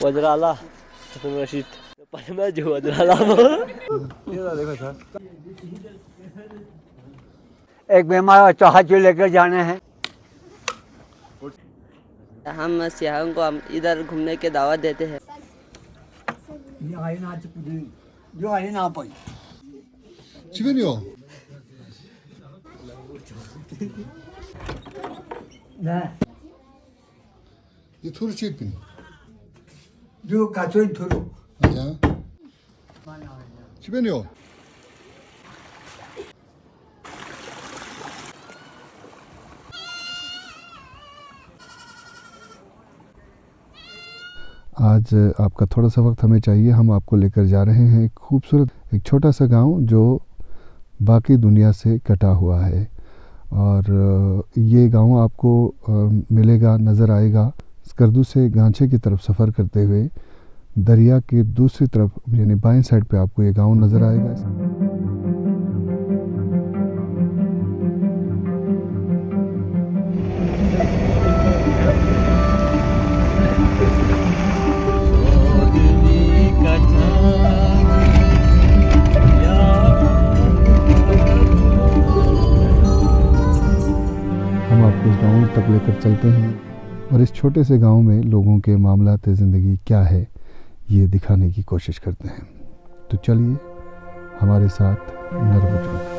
वज्राला रशीद मैं जो वज्राला देखो सर, एक बीमार चौहाची लेकर जाने हैं। हम सियाहों को इधर घूमने की दावत देते हैं। 집엔이요. 네. 이 토르 집빈. जो काचोई थुरु 아자. 집엔이요. आज आपका थोड़ा सा वक्त हमें चाहिए। हम आपको लेकर जा रहे हैं एक खूबसूरत एक छोटा सा गांव जो बाकी दुनिया से कटा हुआ है। और ये गांव आपको मिलेगा, नज़र आएगा स्कर्दू से गांचे की तरफ सफ़र करते हुए। दरिया की दूसरी तरफ यानी बाएं साइड पे आपको ये गांव नज़र आएगा। हम आपको इस गांव तक लेकर चलते हैं और इस छोटे से गांव में लोगों के मामलात ज़िंदगी क्या है ये दिखाने की कोशिश करते हैं। तो चलिए हमारे साथ नरबुजुर्ग।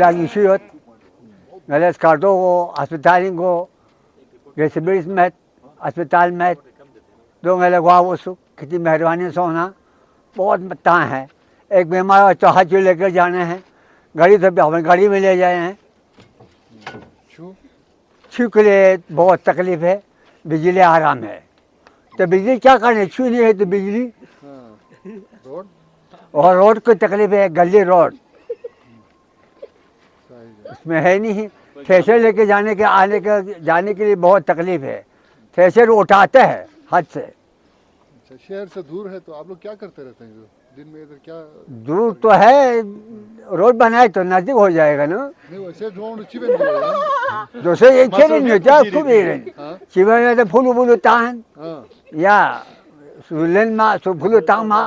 Ischiyot, Meles Cardogo, Hospitalingo, Gesibris met, अस्पताल में दो मेरे गुआवसु कितनी मेहरबानी से होना बहुत बताएं हैं। एक बीमार और चौहाची लेकर जाने हैं, गाड़ी से हमें गाड़ी में ले जाए हैं। छू के लिए बहुत तकलीफ है, बिजली आराम है तो बिजली क्या करने, छू नहीं है तो बिजली और रोड की तकलीफ है, गली रोड उसमें है नहीं। थ्रेशर लेके जाने के आने के जाने के लिए बहुत तकलीफ है, थ्रेशर उठाते हैं हद से। अच्छा, शहर से दूर है तो आप लोग क्या करते रहते हैं दिन में इधर? क्या दूर तो है, रोड बनाए तो नजदीक हो जाएगा ना। नहीं वैसे दोसे एक खेल नहीं होता खूब ही चिवन में तो फूल फूल तान या सुलन मा सु फूल तांग मा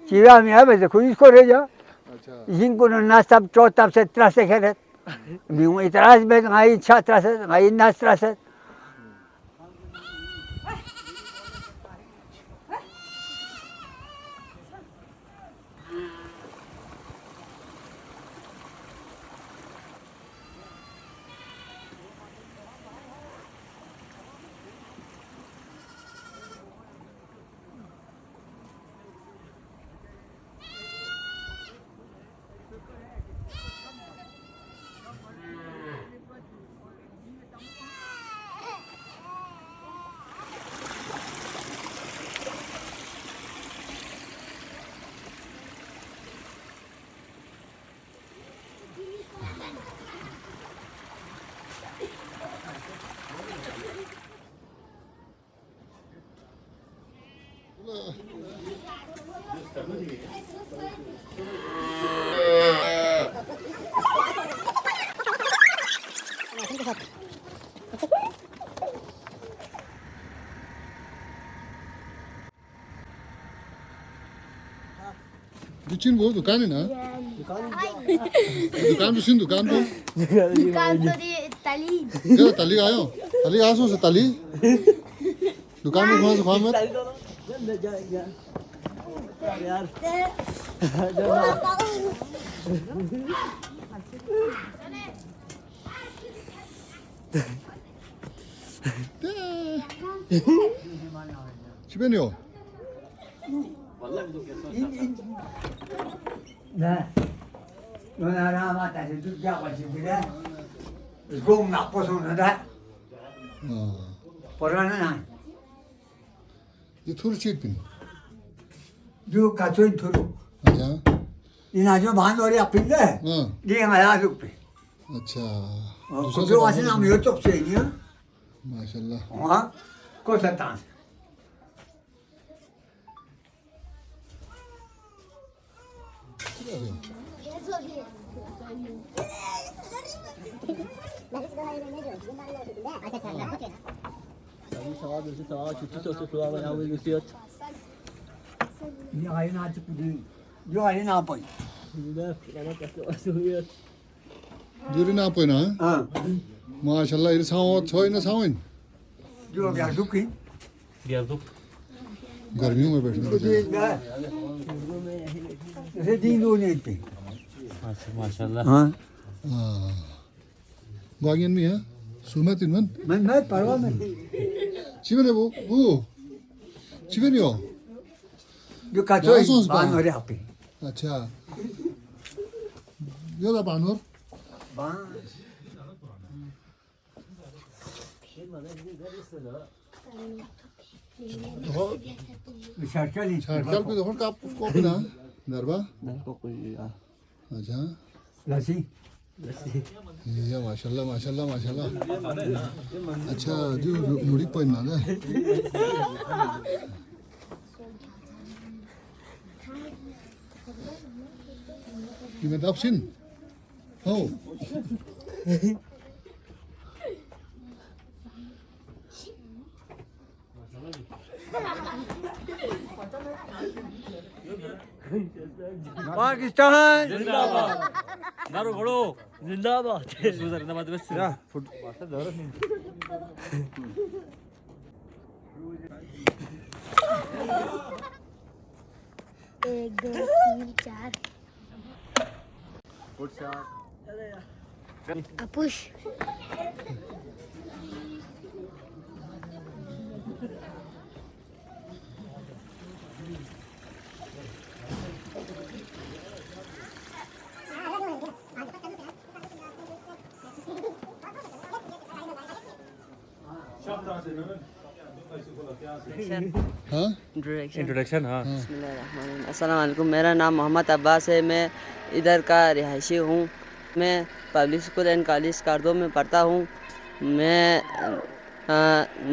चिवा में है वैसे खुद इसको रह जा। अच्छा, जिनको ना सब चौथा से तरह से खेले बीमो इतराज में गाई इच्छा तरह से गाई नाच तरह से दुचिन वो दुकान है ना दुकान दुचिन दुकान पे Canto di Talin. क्या तली आयो तली आसो से तली दुकान में कौन से खाम में यार 집에요 네. 너나라 맞다. 두자 가지고래. 공 나쁘서는 다. 버라는 안. ये थोड़ी चीज पिन 두 가서 들어. अच्छा 이나저 반월이 앞인데. हाँ 네가 말아 줄게. अच्छा 그쪽 와서 나면 이쪽 세니야. माशाल्लाह 어? 거기다. أبي سواد وسي سواد شو تسوي سوى ما يعمل وسيات 네가 이나 죽지. 네가 이나 보이. لا أنا كسر وسويات दूरी ना पे ना 어. माशाल्लाह इर साव छोय ना सावन 네가 야 죽기. गर्मियों में बैठने 그게 나. 그래서 딩도네 있대. माशाल्लाह 어? हाँ गागियन में है सुमा तिनवन 맨날 바라면 집에네 वो 집에요 요 가서 야소스 봐. 반월이 앞에. अच्छा 여다 바노 반. 샤샤리 छाटकाल पे देखो काप कॉपी ना दरबा अच्छा 라시 ये माशाल्लाह माशाल्लाह माशाल्लाह अच्छा जो मुड़ी पहनना है कि मैं दापसिन हो पाकिस्तान नारो बड़ो जिंदाबाद जिंदाबाद बस एक दो तीन चार अपुश हाँ इंट्रोडक्शन हाँ अस्सलाम वालेकुम। मेरा नाम मोहम्मद अब्बास है। मैं इधर का रिहायशी हूँ। मैं पब्लिक स्कूल एंड कॉलेज कारदो में पढ़ता हूँ। मैं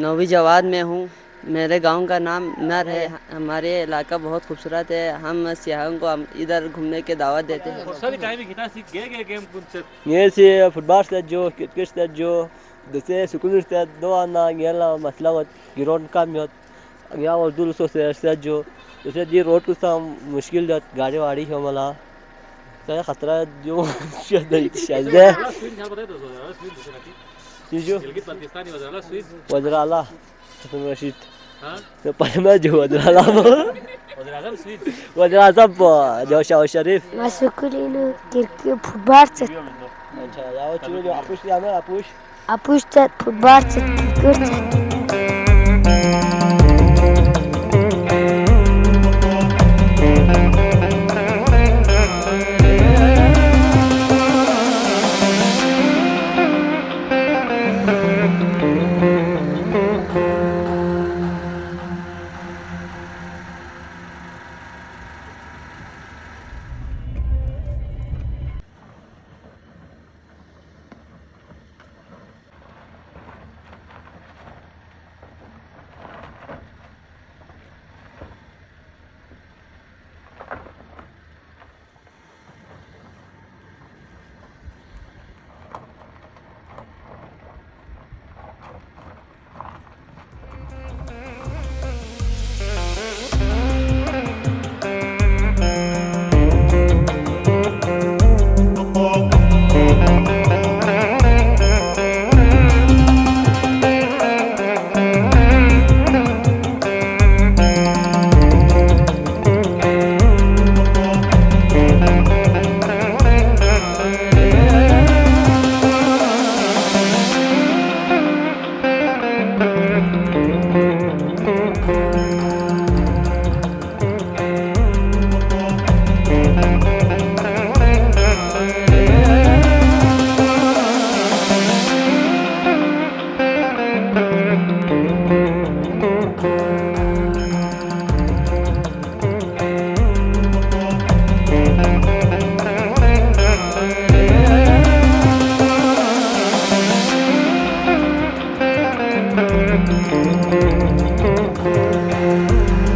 9वीं जमात में हूँ। मेरे गांव का नाम नर है। हमारे इलाका बहुत खूबसूरत है। हम सियाहों को इधर घूमने की दावत देते हैं। ये से फुटबॉल स्टैडियो क्रिकेट स्टैडियो जैसे स्कूल स्टैडियो आना गेला मसला होत ग्राउंड काम होत या और दूर से स्टैडियो जैसे जी रोड को साम मुश्किल होत गाड़ी वाड़ी हो मला क्या खतरा जो शायद चीजो वजराला रशीद तो परमा जो वजराला वजराजम जो Shah Sharif maskulino kirki futbolchi अच्छा यार चलो जो आपुश जाना आपुश apushta futbolchi kirki हैं।